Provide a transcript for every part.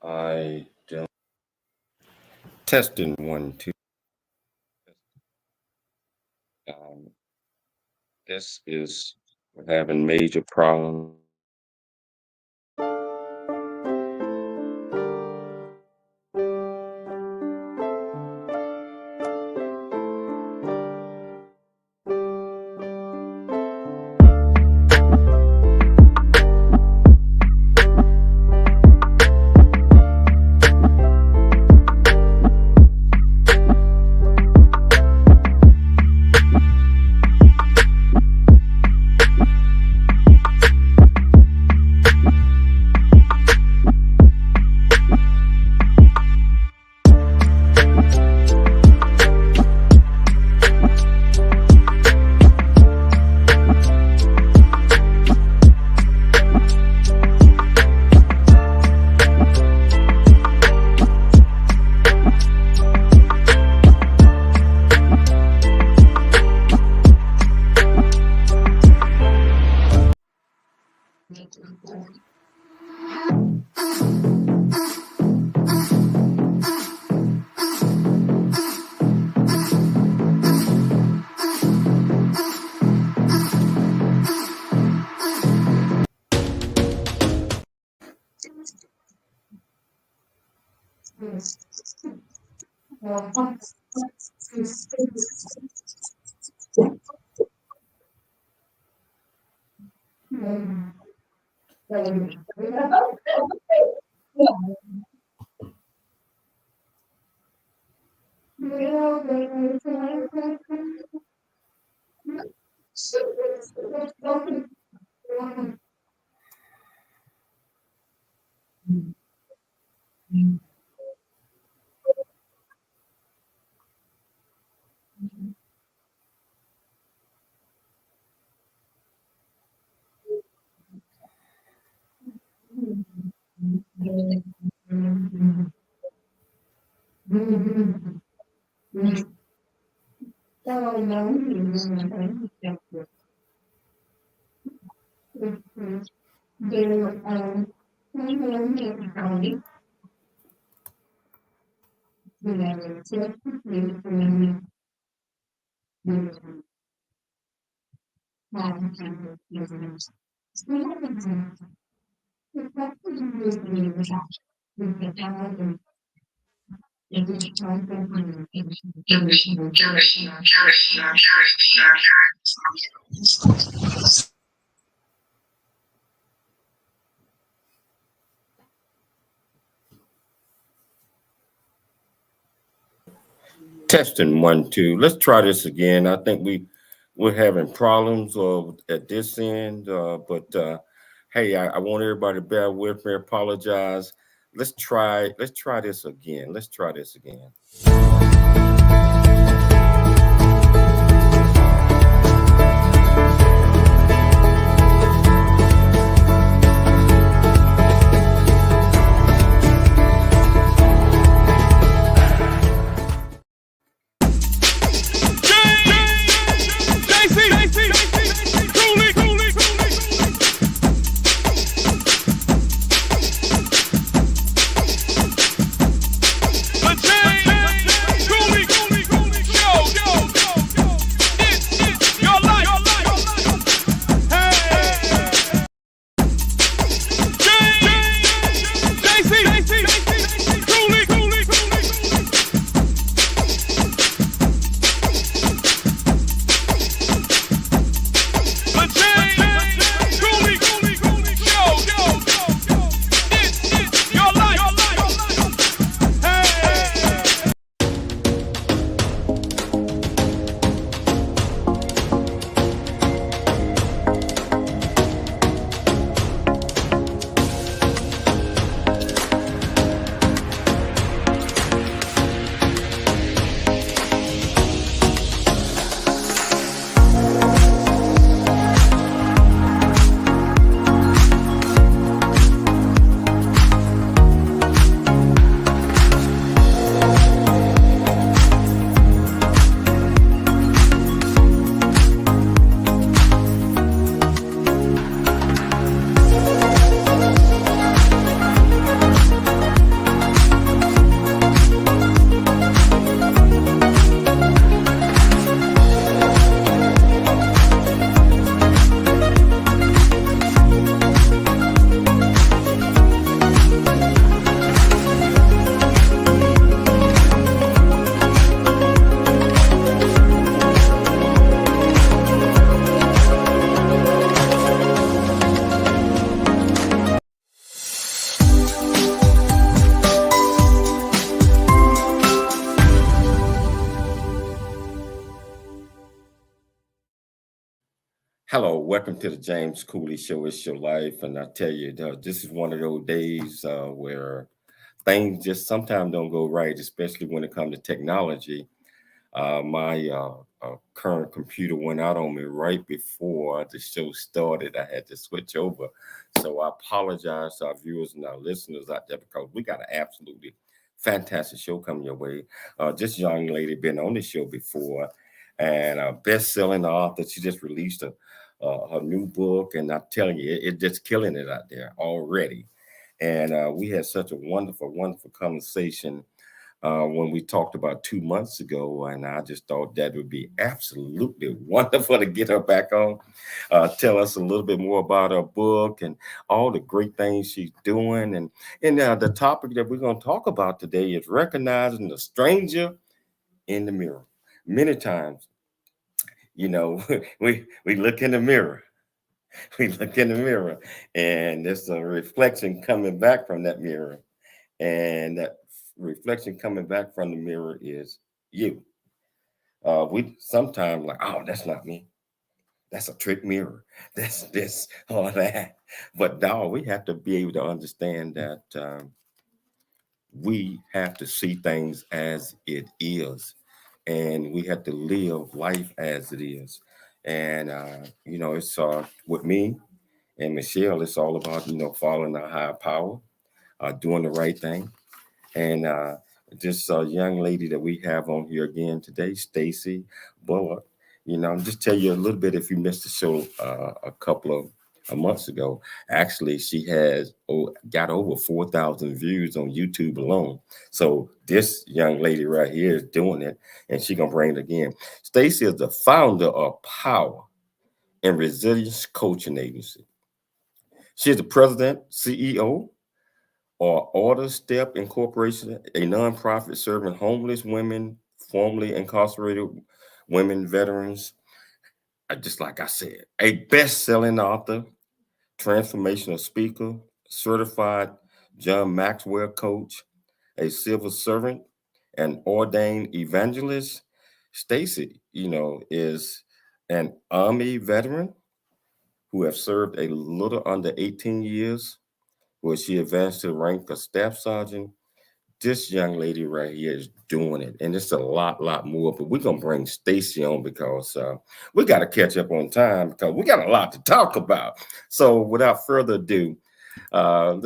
I don't. Testing 1, 2. This is we're having major problems. Testing 1, 2. Let's try this again. I think we're having problems at this end, but hey, I want everybody to bear with me. Apologize. Let's try this again. Let's try this again. Hello, welcome to the James Cooley Show. It's your life, and I tell you, this is one of those days where things just sometimes don't go right, especially when it comes to technology. My current computer went out on me right before the show started. I had to switch over, so I apologize to our viewers and our listeners out there because we got an absolutely fantastic show coming your way. This young lady been on the show before, and a best-selling author. She just released her new book, and I'm telling you, it just killing it out there already. And we had such a wonderful, wonderful conversation when we talked about 2 months ago, and I just thought that would be absolutely wonderful to get her back on. Tell us a little bit more about her book and all the great things she's doing. And the topic that we're going to talk about today is recognizing the stranger in the mirror. Many times, you know, we look in the mirror. We look in the mirror, and there's a reflection coming back from that mirror, and that reflection coming back from the mirror is you. We sometimes like, oh, that's not me. That's a trick mirror. That's this or that. But no, we have to be able to understand that we have to see things as it is, and we have to live life as it is. And it's with me and Michelle. It's all about following our higher power, doing the right thing. And this young lady that we have on here again today, Stacey Bulluck, just tell you a little bit if you missed the show a couple of months ago. Actually, she has got over 4,000 views on YouTube alone. So this young lady right here is doing it, and she's going to bring it again. Stacey is the founder of Power and Resilience Coaching Agency. She's the president, CEO, or Order Step Incorporation, a nonprofit serving homeless women, formerly incarcerated women, veterans. Just like I said, a best-selling author, transformational speaker, certified John Maxwell coach, a civil servant, an ordained evangelist. Stacy, is an Army veteran who have served a little under 18 years, where she advanced to the rank of staff sergeant. This young lady right here is doing it, and it's a lot more. But we're gonna bring Stacy on because we got to catch up on time because we got a lot to talk about. So, without further ado, how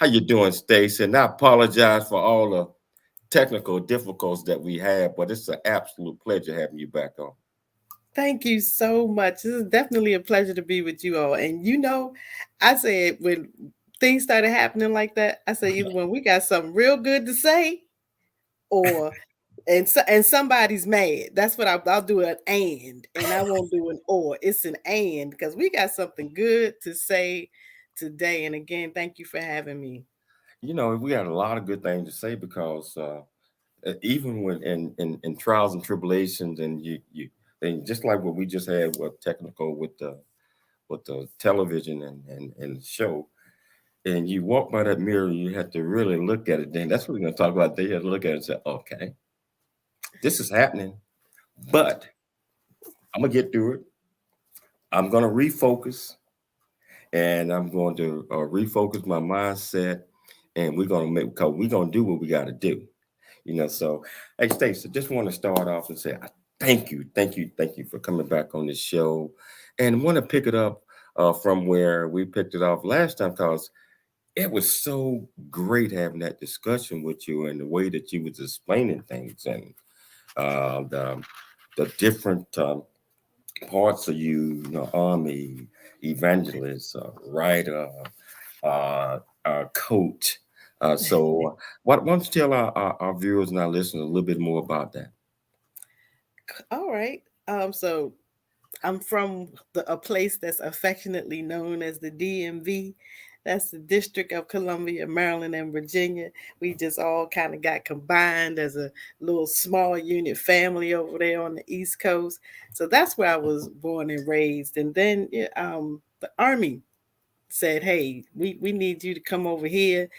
you doing, Stacy? And I apologize for all the technical difficulties that we had, but it's an absolute pleasure having you back on. Thank you so much. This is definitely a pleasure to be with you all. And I said when things started happening like that, I said either when we got something real good to say, or and somebody's mad. That's what I'll do an and I won't do an or. It's an and because we got something good to say today. And again, thank you for having me. We got a lot of good things to say because even when in trials and tribulations, and and just like what we just had with technical with the television and show, and you walk by that mirror, you have to really look at it. Then that's what we're going to talk about. They have to look at it and say, okay, this is happening, but I'm gonna get through it. I'm gonna refocus, and I'm going to refocus my mindset, and we're gonna make because we're gonna do what we got to do. So hey, Stacey, just want to start off and say thank you for coming back on this show, and want to pick it up from where we picked it off last time because it was so great having that discussion with you and the way that you was explaining things and the different parts of you, army, evangelist, writer, coach. So, why don't you tell our viewers and our listeners a little bit more about that? All right. So I'm from a place that's affectionately known as the DMV. That's the District of Columbia, Maryland, and Virginia. We just all kind of got combined as a little small unit family over there on the East Coast. So that's where I was born and raised. And then the Army said, hey, we need you to come over here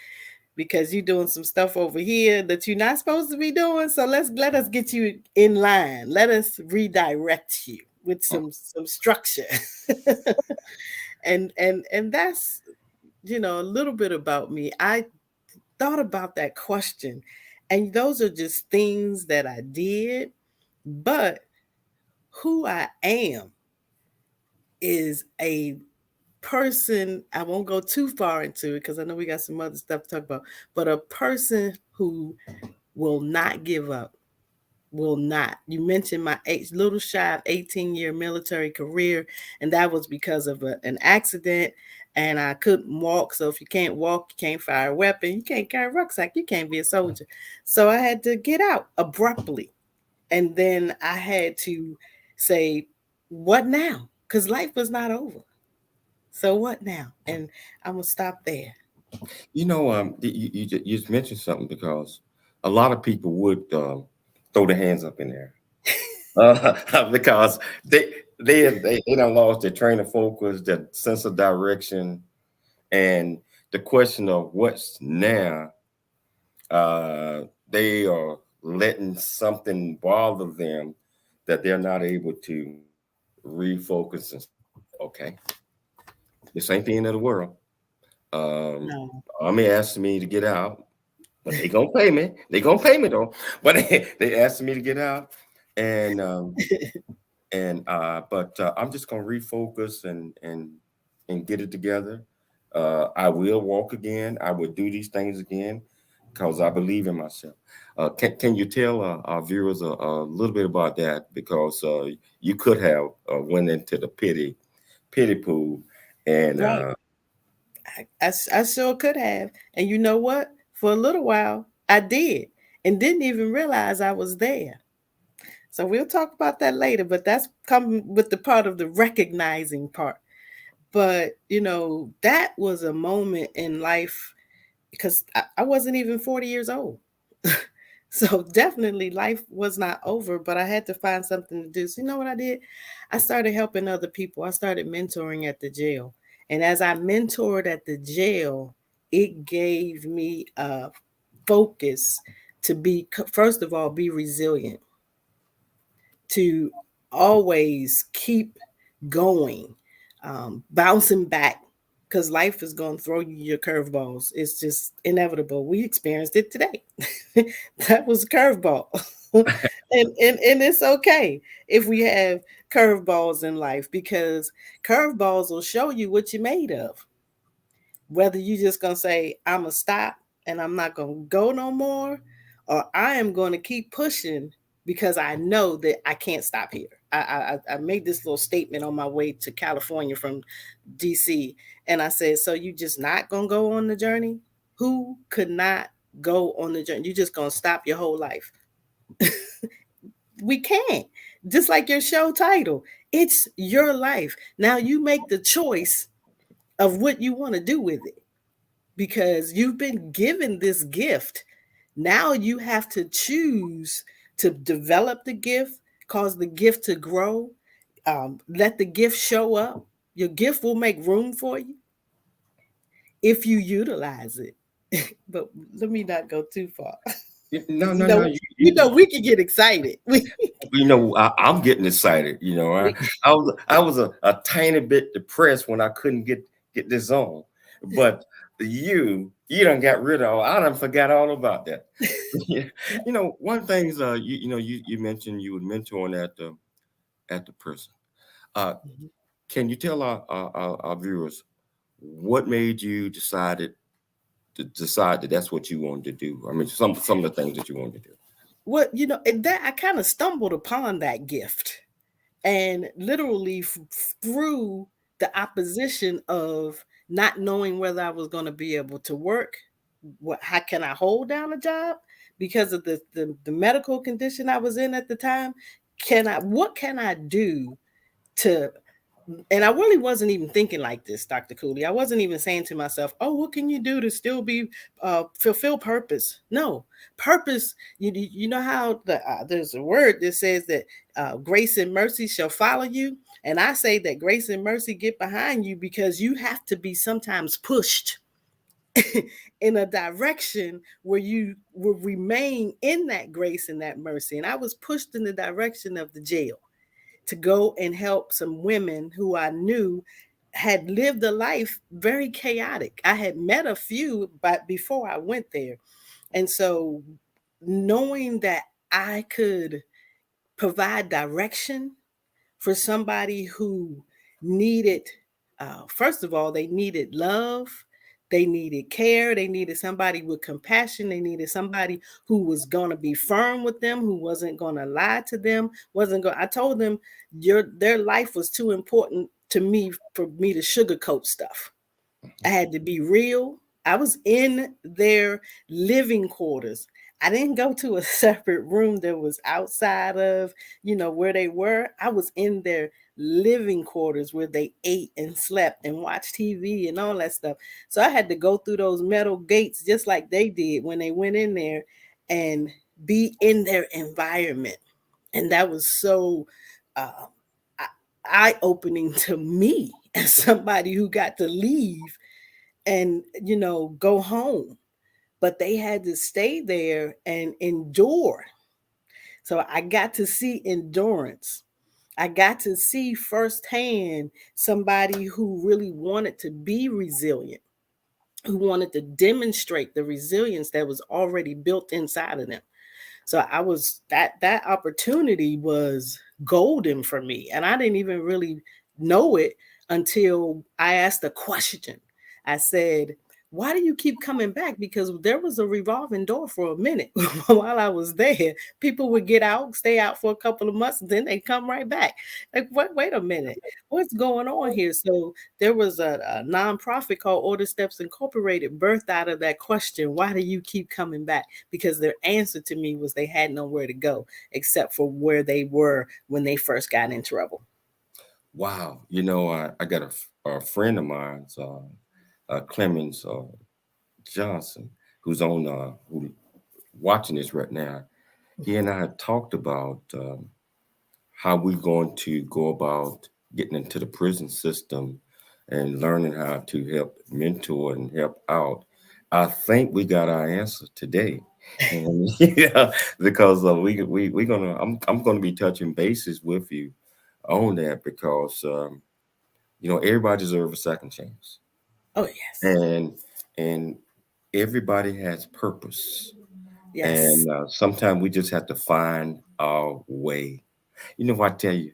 because you're doing some stuff over here that you're not supposed to be doing. So let us get you in line. Let us redirect you. with some structure. And that's, a little bit about me. I thought about that question, and those are just things that I did, but who I am is a person. I won't go too far into it because I know we got some other stuff to talk about, but a person who will not give up. Will not. You mentioned my little shy of 18-year military career, and that was because of an accident, and I couldn't walk. So if you can't walk, you can't fire a weapon, you can't carry a rucksack, you can't be a soldier. So I had to get out abruptly, and then I had to say, what now? Because life was not over. So what now? And I'm gonna stop there. You just mentioned something, because a lot of people would throw their hands up in there, because they done lost their train of focus, their sense of direction, and the question of what's now. They are letting something bother them that they're not able to refocus and say, okay, this ain't the end of the world. No. Army asked me to get out, but they gonna pay me. They gonna pay me though. But they asked me to get out, and I'm just gonna refocus and get it together. I will walk again. I will do these things again because I believe in myself. Can you tell our viewers a little bit about that? Because you could have went into the pity pool, and Right. I sure could have. And you know what? For a little while, I did and didn't even realize I was there. So we'll talk about that later, but that's coming with the part of the recognizing part. But, that was a moment in life because I wasn't even 40 years old. So definitely life was not over, but I had to find something to do. So you know what I did? I started helping other people. I started mentoring at the jail. And as I mentored at the jail, it gave me a focus to be, first of all, be resilient, to always keep going, bouncing back, because life is going to throw you your curveballs. It's just inevitable. We experienced it today. That was a curveball. And it's okay if we have curveballs in life, because curveballs will show you what you're made of. Whether you just going to say, I'm going to stop and I'm not going to go no more, or I am going to keep pushing because I know that I can't stop here. I made this little statement on my way to California from DC, and I said, so you just not going to go on the journey? Who could not go on the journey? You just going to stop your whole life? We can't. Just like your show title, it's your life. Now you make the choice of what you want to do with it, because you've been given this gift. Now you have to choose to develop the gift, cause the gift to grow, let the gift show up. Your gift will make room for you if you utilize it. But let me not go too far. no, Because no, no. we can get excited. I'm getting excited. I was a tiny bit depressed when I couldn't get this on, but you done got rid of. I done forgot all about that. One thing's you mentioned you would mentoring at the prison. Uh, can you tell our viewers what made you decide that that's what you wanted to do? I mean, some of the things that you wanted to do. Well, and that I kind of stumbled upon that gift, and literally through the opposition of not knowing whether I was going to be able to work. How can I hold down a job because of the medical condition I was in at the time? What can I do to, and I really wasn't even thinking like this, Dr. Cooley. I wasn't even saying to myself, oh, what can you do to still be fulfill purpose? No, purpose. You know how there's a word that says that grace and mercy shall follow you. And I say that grace and mercy get behind you because you have to be sometimes pushed in a direction where you will remain in that grace and that mercy. And I was pushed in the direction of the jail. to go and help some women who I knew had lived a life very chaotic. I had met a few but before I went there. And so knowing that I could provide direction for somebody who needed, first of all, they needed love, they needed care, they needed somebody with compassion, they needed somebody who was going to be firm with them, who wasn't going to lie to them, I told them their life was too important to me for me to sugarcoat stuff. I had to be real. I was in their living quarters. I didn't go to a separate room that was outside of, where they were. I was in their living quarters where they ate and slept and watched TV and all that stuff. So I had to go through those metal gates just like they did when they went in there and be in their environment. And that was so eye-opening to me as somebody who got to leave and, go home. But they had to stay there and endure. So I got to see endurance. I got to see firsthand somebody who really wanted to be resilient, who wanted to demonstrate the resilience that was already built inside of them. So that opportunity was golden for me. And I didn't even really know it until I asked a question. I said, why do you keep coming back? Because there was a revolving door for a minute while I was there. People would get out, stay out for a couple of months, and then they come right back. Like, wait a minute, what's going on here? So there was a nonprofit called Order Steps Incorporated birthed out of that question. Why do you keep coming back? Because their answer to me was they had nowhere to go except for where they were when they first got in trouble. Wow. I got a friend of mine, Clemens Johnson, who's who watching this right now. He and I had talked about how we're going to go about getting into the prison system and learning how to help mentor and help out. I think we got our answer today, and because we're gonna I'm gonna be touching bases with you on that because everybody deserves a second chance. Oh, yes. And everybody has purpose. Yes. And sometimes we just have to find our way. I tell you,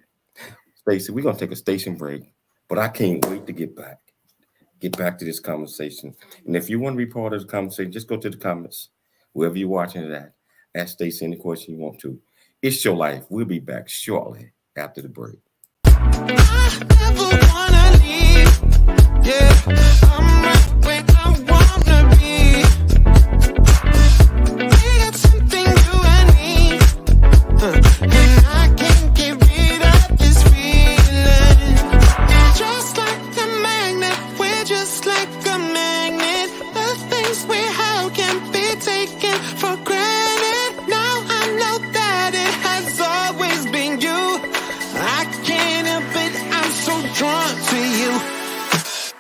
Stacy, we're going to take a station break, but I can't wait to get back to this conversation. And if you want to be part of the conversation, just go to the comments, wherever you're watching it at. Ask Stacy any question you want to. It's your life. We'll be back shortly after the break. I never wanna leave. Yeah. I'm right where I wanna be. We got something you and me, and I can't get rid of this feeling. Just like a magnet, we're just like a magnet. The things we have can't be taken for granted. Now I know that it has always been you. I can't help it, I'm so drawn to you.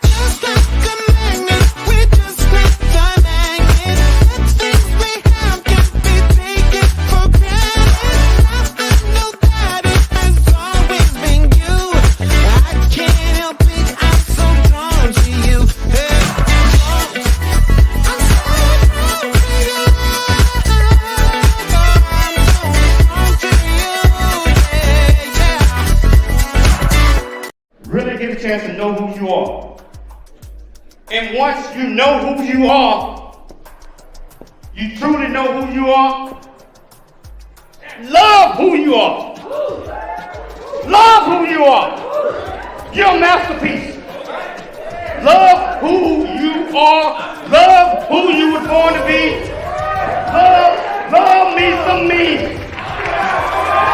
Just like a magnet, we're just like a magnet. The things we have can't be taken for granted. I know that it has always been you. I can't help it, I'm so drawn to you. Hey, I'm so drawn to you. I'm so drawn to you. Really get a chance to know who you are. And once you know who you are, you truly know who you are, love who you are. Love who you are. You're a masterpiece. Love who you are. Love who you were born to be. Love me some me.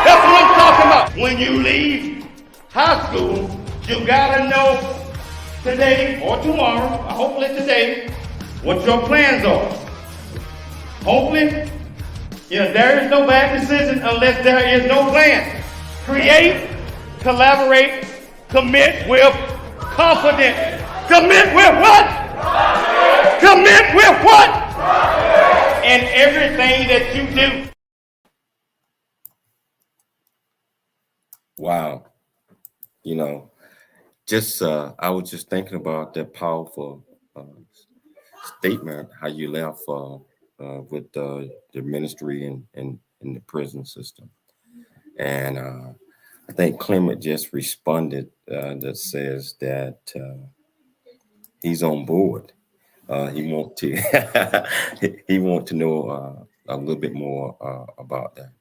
That's what I'm talking about. When you leave high school, you gotta know today or tomorrow, or hopefully today, what your plans are. Hopefully, there is no bad decision unless there is no plan. Create, collaborate, commit with confidence. Commit with what? Commit with what? In everything that you do. Wow. you know, just I was just thinking about that powerful statement how you left with the ministry and in the prison system, and I think Clement just responded that says that he's on board. He want to he want to know a little bit more about that,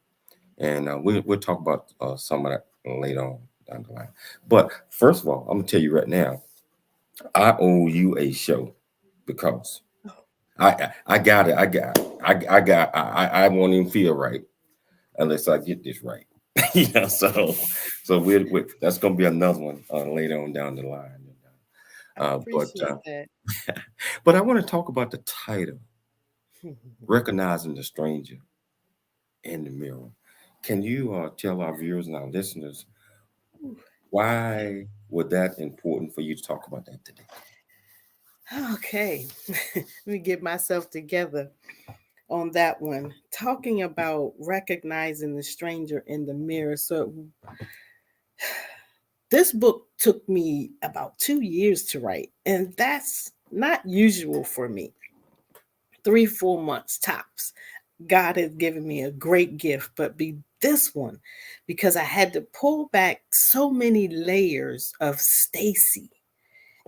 and we'll talk about some of that later on down the line. But first of all, I'm gonna tell you right now, I owe you a show because I got it. I won't even feel right unless I get this right. So we're that's gonna be another one later on down the line. I But appreciate that. but I want to talk about the title, recognizing the stranger in the mirror. Can you tell our viewers and our listeners why was that important for you to talk about that today? Okay, let me get myself together on that one. Talking about recognizing the stranger in the mirror. So, this book took me about 2 years to write, and that's not usual for me. 3, 4 months tops. God has given me a great gift, but be this one because I had to pull back so many layers of Stacy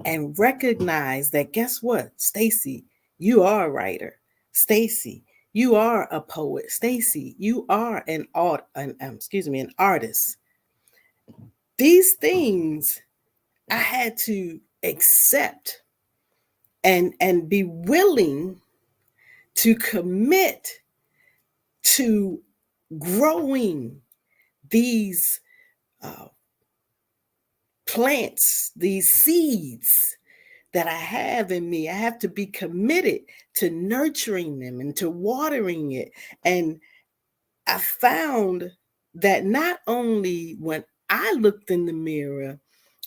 and recognize that guess what? Stacy, you are a writer. Stacy, you are a poet. Stacy, you are an artist. These things I had to accept and be willing to commit to growing these uh, plants, these seeds that I have in me. I have to be committed to nurturing them and to watering it. And I found that not only when I looked in the mirror,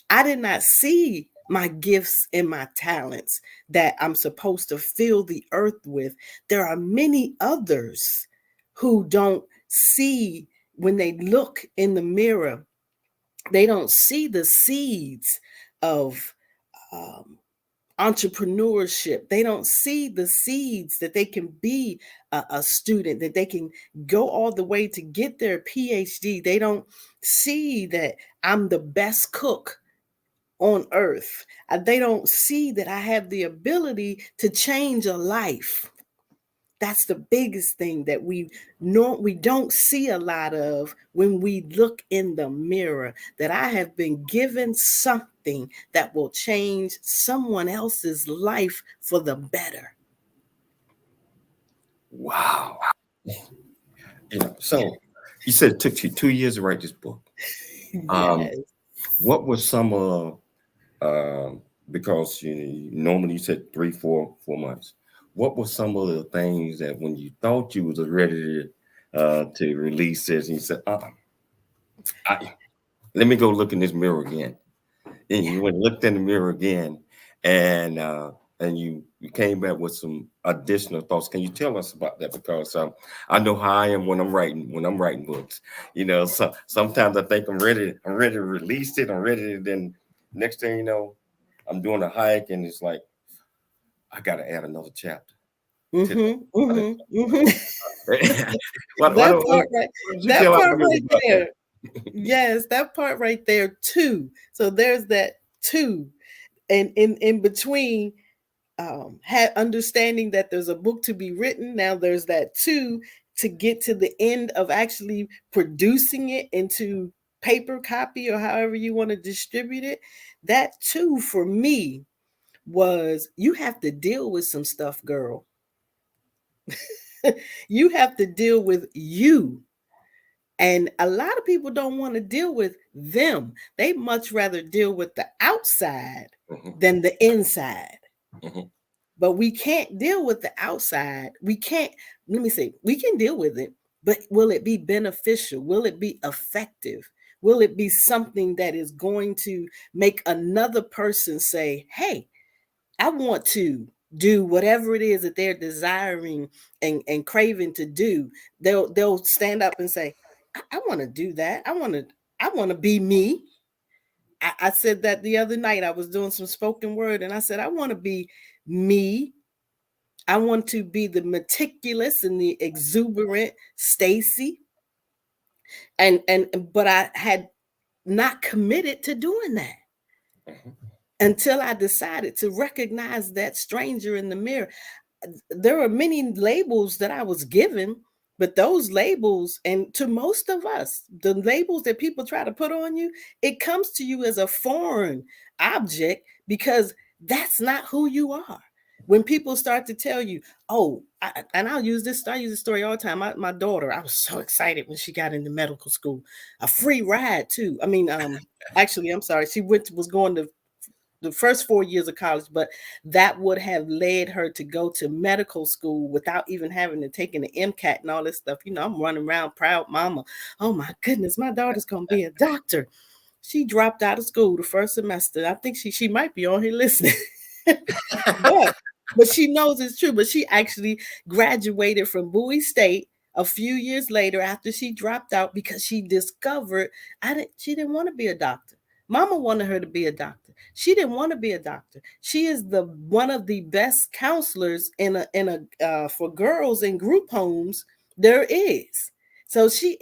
I did not see my gifts and my talents that I'm supposed to fill the earth with. There are many others who don't see when they look in the mirror, they don't see the seeds of um, entrepreneurship. They don't see the seeds that they can be a student, that they can go all the way to get their PhD. They don't see that I'm the best cook on earth. They don't see that I have the ability to change a life. That's the biggest thing that we don't see a lot of when we look in the mirror, that I have been given something that will change someone else's life for the better. Wow. So you said it took you 2 years to write this book. Yes. What were some because normally you said 3, 4 months. What were some of the things that when you thought you was ready to release this, and you said, let me go look in this mirror again. And you went and looked in the mirror again, and you came back with some additional thoughts. Can you tell us about that? Because I know how I am when I'm writing books. So sometimes I think I'm ready to release it. I'm ready to then next thing you know, I'm doing a hike and it's like I gotta add another chapter. Mm-hmm, mm-hmm, mm-hmm. Why That don't part right, you tell our viewers about there. that? Yes, that part right there too. So there's that too. And in between had understanding that there's a book to be written. Now there's that too, to get to the end of actually producing it into paper copy or however you want to distribute it. That too for me was you have to deal with some stuff, girl. You have to deal with you. And a lot of people don't want to deal with them. They much rather deal with the outside than the inside. Mhm. But we can't deal with the outside. We can't, let me say, we can deal with it, but will it be beneficial? Will it be effective? Will it be something that is going to make another person say, hey, I want to do whatever it is that they're desiring and craving to do. They'll stand up and say, I want to do that. I want to be me. I said that the other night. I was doing some spoken word, and I said, I want to be me. I want to be the meticulous and the exuberant Stacy. But I had not committed to doing that until I decided to recognize that stranger in the mirror. There are many labels that I was given, but those labels, and to most of us, the labels that people try to put on you, it comes to you as a foreign object because that's not who you are. When people start to tell you, oh, I use this story all the time. My daughter, I was so excited when she got into medical school, a free ride too. I mean, actually, I'm sorry. She was going to the first 4 years of college, but that would have led her to go to medical school without even having to take an MCAT and all this stuff. You know, I'm running around proud mama. Oh my goodness, my daughter's going to be a doctor. She dropped out of school the first semester. I think she might be on here listening. But she knows it's true. But she actually graduated from Bowie State a few years later after she dropped out because she discovered she didn't want to be a doctor. Mama wanted her to be a doctor. She didn't want to be a doctor. She is one of the best counselors for girls in group homes there is. So she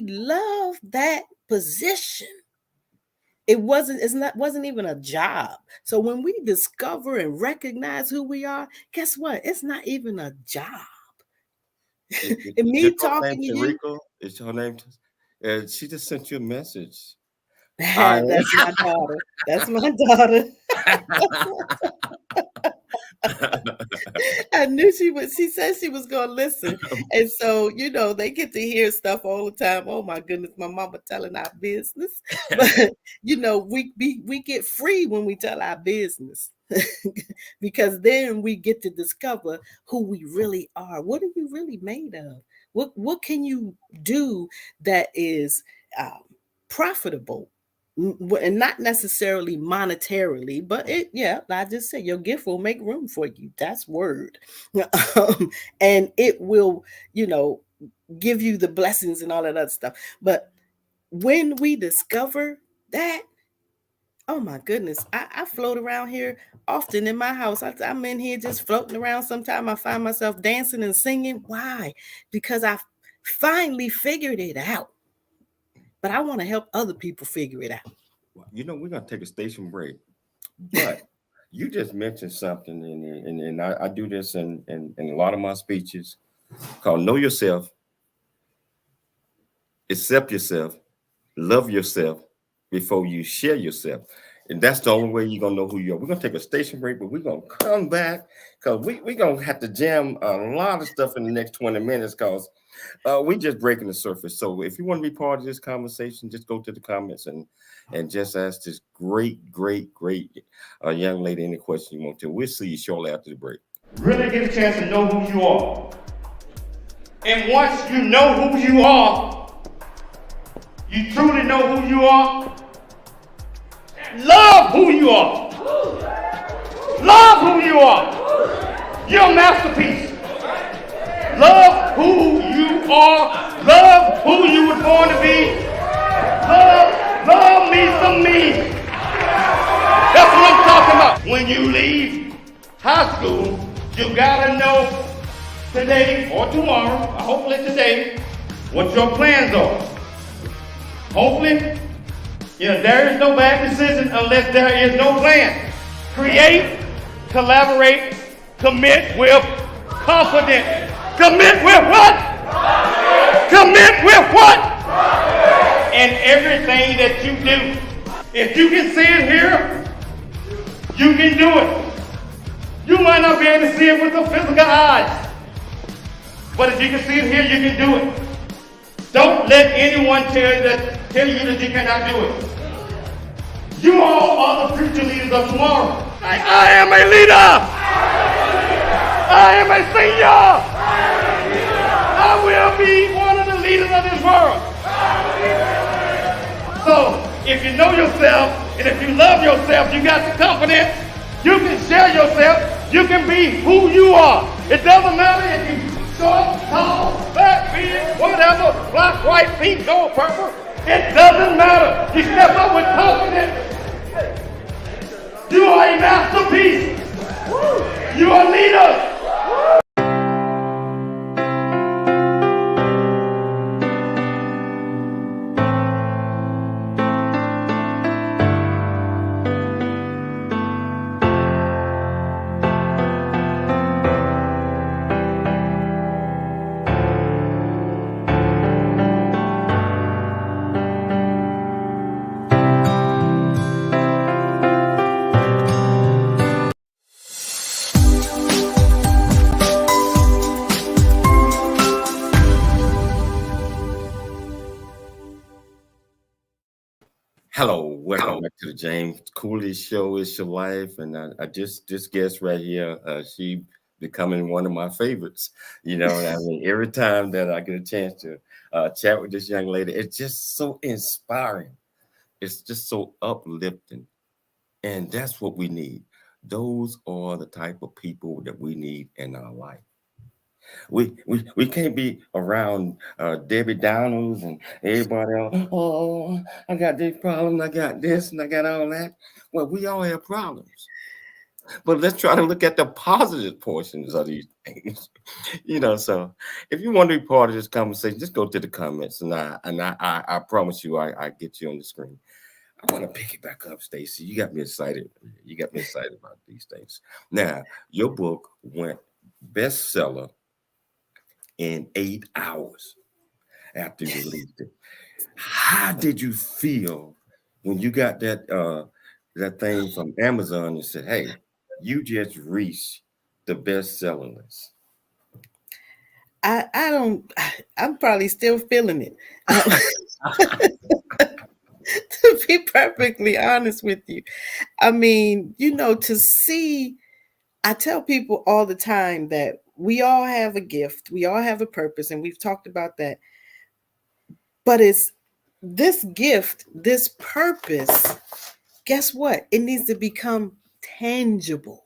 loved that position. It wasn't even a job. So when we discover and recognize who we are, guess what? It's not even a job. And me talking to you, is her name? She just sent you a message. That's my daughter. That's my daughter. I knew she would. She said she was going to listen. And so, you know, they get to hear stuff all the time. Oh my goodness, my mama telling our business. But, you know, we get free when we tell our business because then we get to discover who we really are. What are you really made of? What can you do that is profitable? And not necessarily monetarily, but I just said your gift will make room for you. That's word. And it will, you know, give you the blessings and all that other stuff. But when we discover that, oh my goodness, I float around here often in my house. I'm in here just floating around. Sometimes I find myself dancing and singing. Why? Because I finally figured it out. But I want to help other people figure it out. You know, we're going to take a station break. But you just mentioned something, and I do this in a lot of my speeches called Know Yourself, Accept Yourself, Love Yourself before you share yourself. And that's the only way you're going to know who you are. We're going to take a station break, but we're going to come back because we're going to have to jam a lot of stuff in the next 20 minutes because we're just breaking the surface. So if you want to be part of this conversation, just go to the comments and just ask this great young lady any question you want to. We'll see you shortly after the break. Really get a chance to know who you are. And once you know who you are, you truly know who you are, love who you are. Love who you are. You're a masterpiece. Love who you are. Love who you were born to be. Love me some me. That's what I'm talking about. When you leave high school, you gotta know today or tomorrow, hopefully today, what your plans are. Hopefully, there is no bad decision unless there is no plan. Create, collaborate, commit with confidence. Commit with what? Commit with what? In everything that you do. If you can see it here, you can do it. You might not be able to see it with the physical eyes, but if you can see it here, you can do it. Don't let anyone tell you that you cannot do it. You all are the future leaders of tomorrow. I am a leader. I am a senior. I will be one of the leaders of this world. So, if you know yourself, and if you love yourself, you got the confidence, you can share yourself, you can be who you are. It doesn't matter if you're short, tall, fat, big, whatever, black, white, pink, gold, purple. It doesn't matter. You step up with confidence, You are a masterpiece. You are leaders. Hello, welcome back to the James Cooley Show. It's your life, and I just this guest right here, she becoming one of my favorites. You know, and I mean, every time that I get a chance to chat with this young lady, it's just so inspiring. It's just so uplifting, and that's what we need. Those are the type of people that we need in our life. We can't be around Debbie Downers and everybody else. Oh, I got this problem, I got this, and I got all that. Well, we all have problems, but let's try to look at the positive portions of these things. You know, so if you want to be part of this conversation, just go to the comments, and I promise you, I get you on the screen. I want to pick it back up, Stacy. You got me excited. You got me excited about these things. Now, your book went bestseller in 8 hours after you released it. How did you feel when you got that thing from Amazon and said, "Hey, you just reached the best-selling list"? I'm probably still feeling it. To be perfectly honest with you. I mean, to see, I tell people all the time that we all have a gift, we all have a purpose, and we've talked about that. But it's this gift, this purpose, guess what? It needs to become tangible.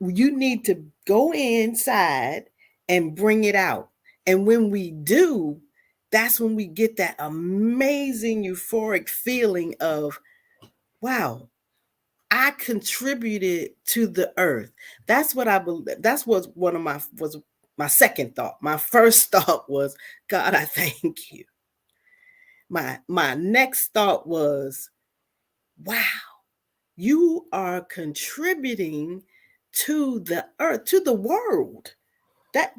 You need to go inside and bring it out. And when we do, that's when we get that amazing euphoric feeling of, wow, I contributed to the earth. That's what I believe. That's was my second thought. My first thought was, God, I thank you. My next thought was, wow, you are contributing to the earth, to the world. That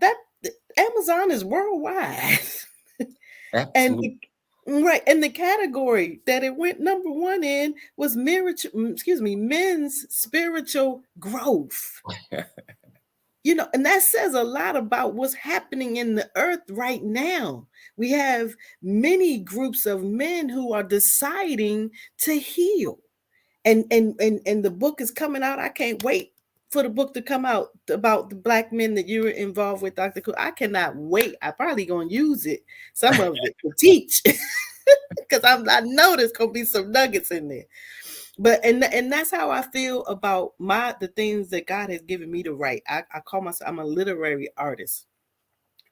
Amazon is worldwide. Absolutely. And the category that it went number one in was men's spiritual growth. And that says a lot about what's happening in the earth right now. We have many groups of men who are deciding to heal. And the book is coming out. I can't wait for the book to come out about the Black men that you were involved with, Dr. Cool. I cannot wait. I probably gonna use it, some of it, to teach, because I know there's gonna be some nuggets in there. But and that's how I feel about the things that God has given me to write. I call myself, I'm a literary artist,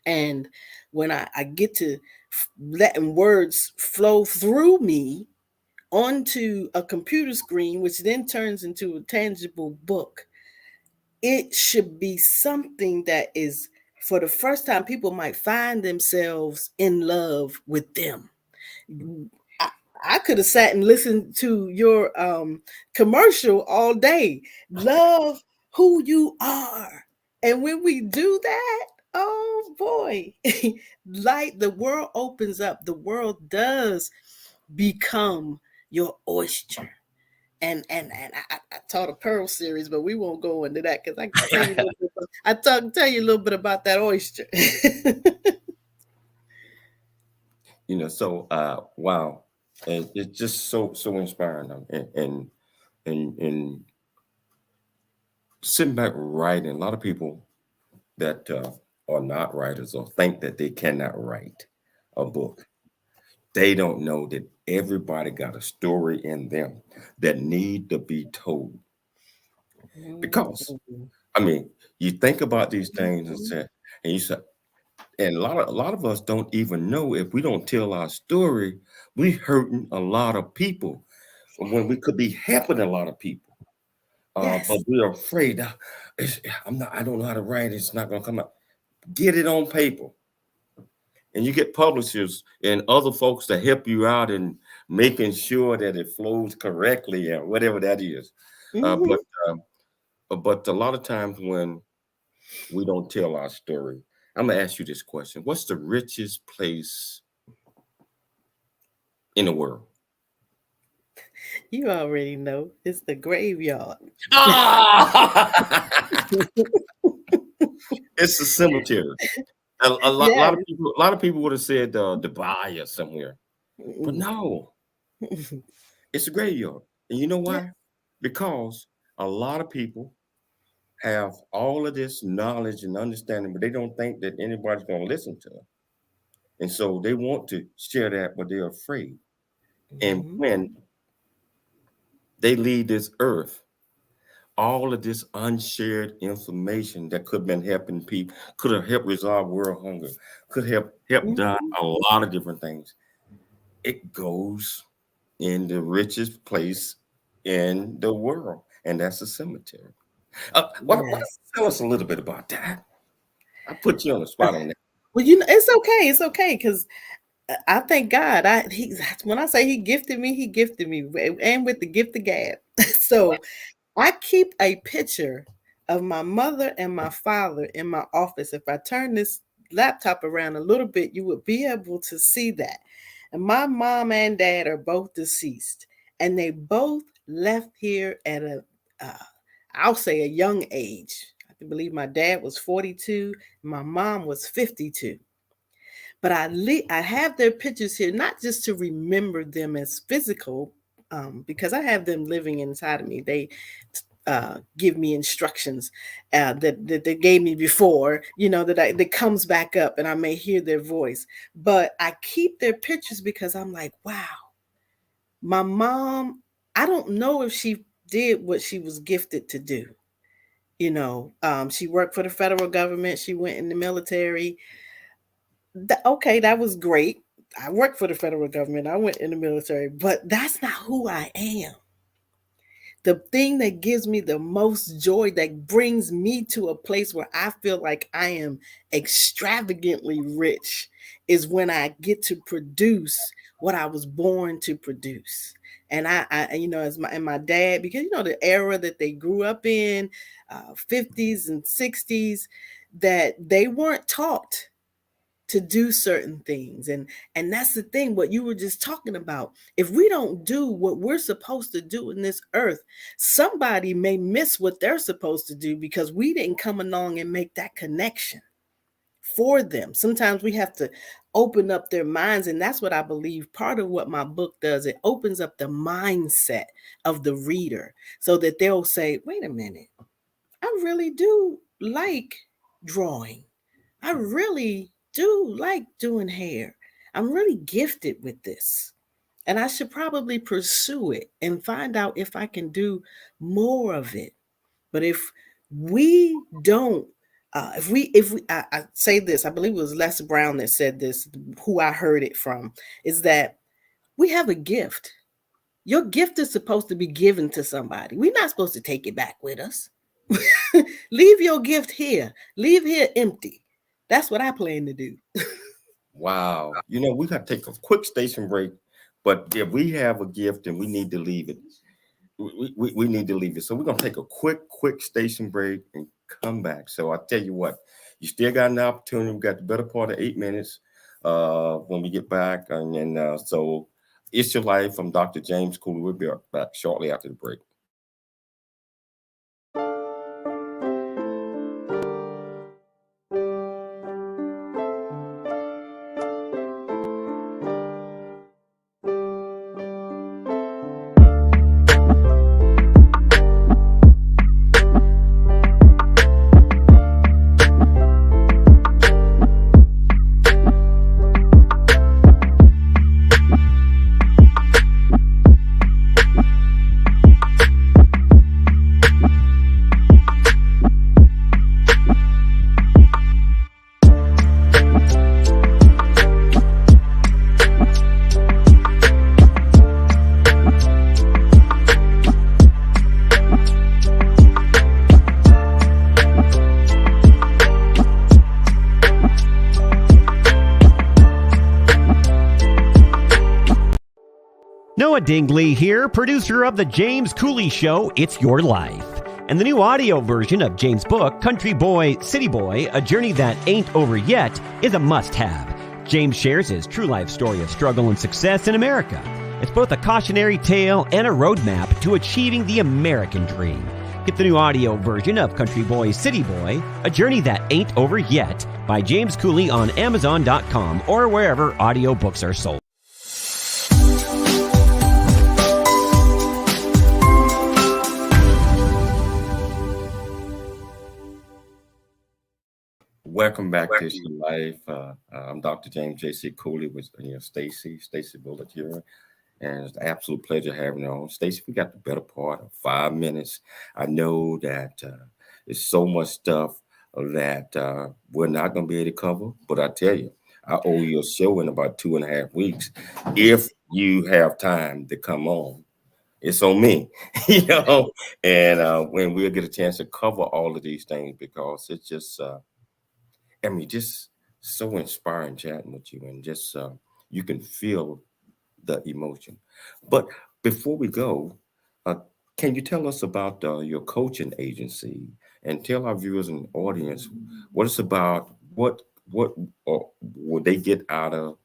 and when I get to letting words flow through me onto a computer screen, which then turns into a tangible book, it should be something that is, for the first time, people might find themselves in love with them. I could have sat and listened to your commercial all day. Love who you are. And when we do that, oh boy, the world opens up. The world does become your oyster. And I taught a Pearl series, but we won't go into that because I can tell you tell you a little bit about that oyster. So wow, and it's just so inspiring. And sitting back writing, a lot of people that are not writers or think that they cannot write a book. They don't know that everybody got a story in them that need to be told. Because, I mean, you think about these things and you say, and a lot of us don't even know, if we don't tell our story, we hurting a lot of people when we could be helping a lot of people. Yes. But we're afraid. I don't know how to write. It's not going to come out. Get it on paper. And you get publishers and other folks to help you out in making sure that it flows correctly or whatever that is. Mhm. But a lot of times when we don't tell our story, I'm going to ask you this question. What's the richest place in the world? You already know. It's the graveyard. It's a cemetery. A lot of people would have said Dubai or somewhere, but no, it's a graveyard. And you know why? Yeah. Because a lot of people have all of this knowledge and understanding, but they don't think that anybody's going to listen to them. And so they want to share that, but they're afraid. And Mhm. when they leave this earth, all of this unshared information that could have been helping people, could have helped resolve world hunger, could have helped done a lot of different things. It goes in the richest place in the world, and that's a cemetery. Yes. Tell us a little bit about that. I put you on the spot on that. Well, it's okay. It's okay because I thank God. When I say He gifted me, and with the gift of gab. So I keep a picture of my mother and my father in my office. If I turn this laptop around a little bit, you would be able to see that. And my mom and dad are both deceased, and they both left here at I'll say a young age. I can believe my dad was 42, my mom was 52. But I have their pictures here, not just to remember them as physical, because I have them living inside of me. They give me instructions that they gave me before, that comes back up and I may hear their voice. But I keep their pictures because I'm like, wow, my mom, I don't know if she did what she was gifted to do. She worked for the federal government. She went in the military. Okay, that was great. I worked for the federal government. I went in the military, but that's not who I am. The thing that gives me the most joy, that brings me to a place where I feel like I am extravagantly rich, is when I get to produce what I was born to produce. And I as my dad, because the era that they grew up in, 50s and 60s, that they weren't taught to do certain things. And that's the thing, what you were just talking about. If we don't do what we're supposed to do in this earth, somebody may miss what they're supposed to do because we didn't come along and make that connection for them. Sometimes we have to open up their minds. And that's what I believe part of what my book does. It opens up the mindset of the reader so that they'll say, wait a minute, I really do like drawing. I really do like doing hair. I'm really gifted with this. And I should probably pursue it and find out if I can do more of it. But if we don't, I say this, I believe it was Les Brown that said this, who I heard it from, is that we have a gift. Your gift is supposed to be given to somebody. We're not supposed to take it back with us. Leave your gift here. Leave here empty. That's what I plan to do. Wow. We got to take a quick station break, but if we have a gift and we need to leave it, we need to leave it. So we're going to take a quick station break and come back. So I tell you what, you still got an opportunity. We got the better part of 8 minutes when we get back. And then, so It's Your Life from Dr. James Cooley. We'll be back shortly after the break. Noah Dingley here, producer of The James Cooley Show, It's Your Life. And the new audio version of James' book, Country Boy, City Boy, A Journey That Ain't Over Yet, is a must-have. James shares his true life story of struggle and success in America. It's both a cautionary tale and a roadmap to achieving the American dream. Get the new audio version of Country Boy, City Boy, A Journey That Ain't Over Yet by James Cooley on Amazon.com or wherever audiobooks are sold. Welcome back to Your Life. I'm Dr. James J.C. Cooley with Stacey Bulluck here. And it's an absolute pleasure having her on. Stacy, we got the better part of 5 minutes. I know that there's so much stuff that we're not going to be able to cover. But I tell you, I owe you a show in about 2.5 weeks. If you have time to come on, it's on me, and when we'll get a chance to cover all of these things, because it's just, just so inspiring chatting with you, and just you can feel the emotion. But before we go, can you tell us about your coaching agency and tell our viewers and audience what it's about? What will they get out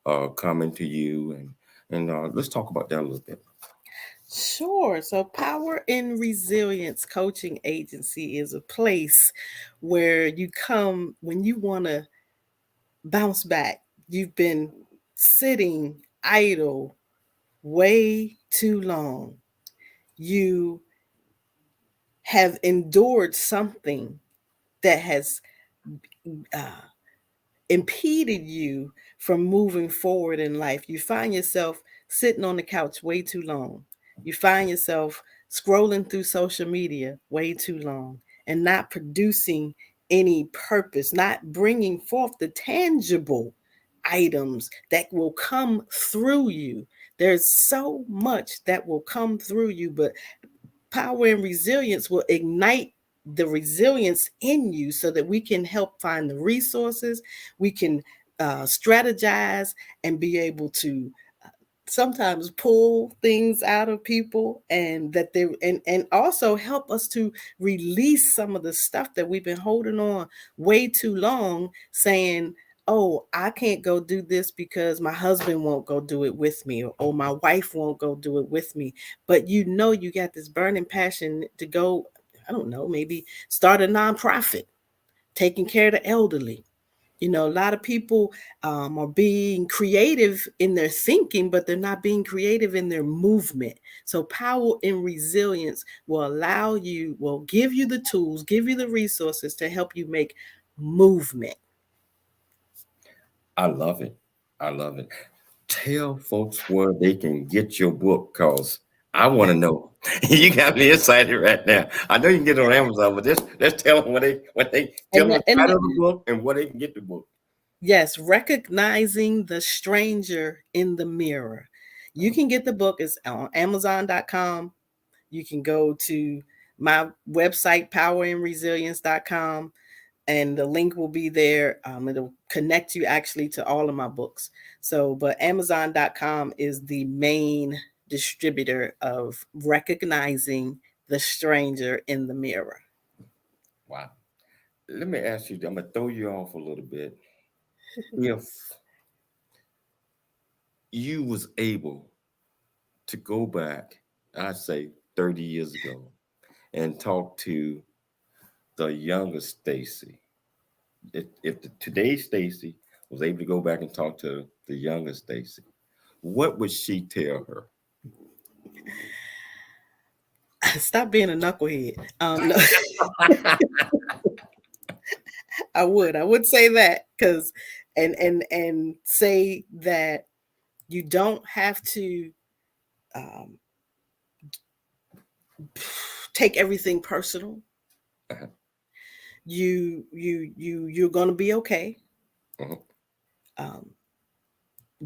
of coming to you? And let's talk about that a little bit. Sure. So Power and Resilience Coaching Agency is a place where you come when you want to bounce back. You've been sitting idle way too long. You have endured something that has impeded you from moving forward in life. You find yourself sitting on the couch way too long. You find yourself scrolling through social media way too long and not producing any purpose, not bringing forth the tangible items that will come through you. There's so much that will come through you, but Power and Resilience will ignite the resilience in you so that we can help find the resources, we can strategize and be able to sometimes pull things out of people, and that they and also help us to release some of the stuff that we've been holding on way too long, saying, oh, I can't go do this because my husband won't go do it with me, or my wife won't go do it with me. But you got this burning passion to go, I don't know, maybe start a nonprofit taking care of the elderly. A lot of people are being creative in their thinking, but they're not being creative in their movement. So Power and Resilience will give you the tools, give you the resources to help you make movement. I love it. Tell folks where they can get your book, because I want to know. You got me excited right now. I know you can get it on Amazon, but let's tell them what they tell them the title of the book and where they can get the book. Yes, Recognizing the Stranger in the Mirror. You can get the book. It's on Amazon.com. You can go to my website, powerandresilience.com, and the link will be there. It'll connect you actually to all of my books. But Amazon.com is the main distributor of Recognizing the Stranger in the Mirror. Wow. Let me ask you, I'm going to throw you off a little bit. If you was able to go back, I'd say 30 years ago, and talk to the younger Stacy, if today's Stacy was able to go back and talk to the younger Stacy, what would she tell her? Stop being a knucklehead. No. I would say that, because and say that you don't have to take everything personal. Uh-huh. You're gonna be okay. Uh-huh.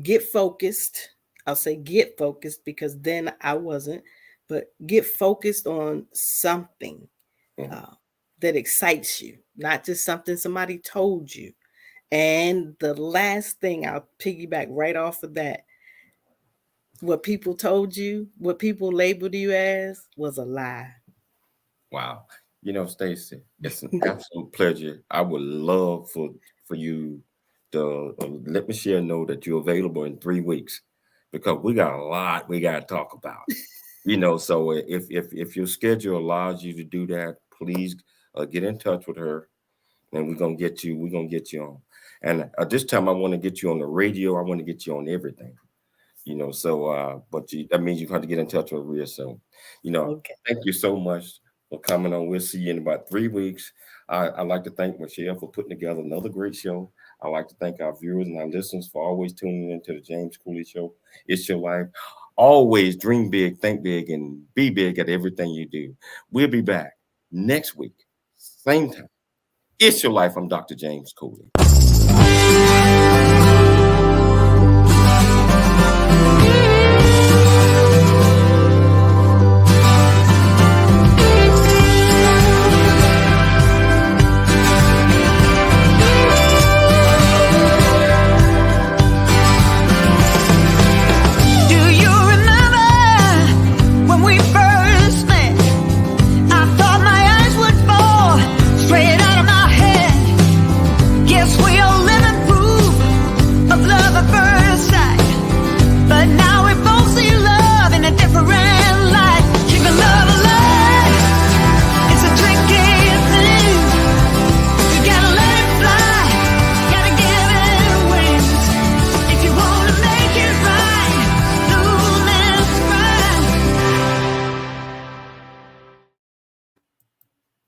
Get focused. I'll say get focused, because then I wasn't, but get focused on something that excites you, not just something somebody told you. And the last thing, I'll piggyback right off of that, what people told you, what people labeled you as, was a lie. Wow. You know, Stacy, it's an absolute pleasure. I would love for you to let Michelle know that you're available in 3 weeks, because we got a lot we got to talk about. You know, so if your schedule allows you to do that, please get in touch with her, and we're gonna get you on. And this time I want to get you on the radio. I want to get you on everything. You know, so but that means you have to get in touch with her real soon. You know, Okay. thank you so much for coming on. We'll see you in about 3 weeks. I'd like to thank Michelle for putting together another great show. I'd like to thank our viewers and our listeners for always tuning into the James Cooley Show. It's your life. Always dream big, think big, and be big at everything you do. We'll be back next week, same time. It's your life. I'm Dr. James Cooley.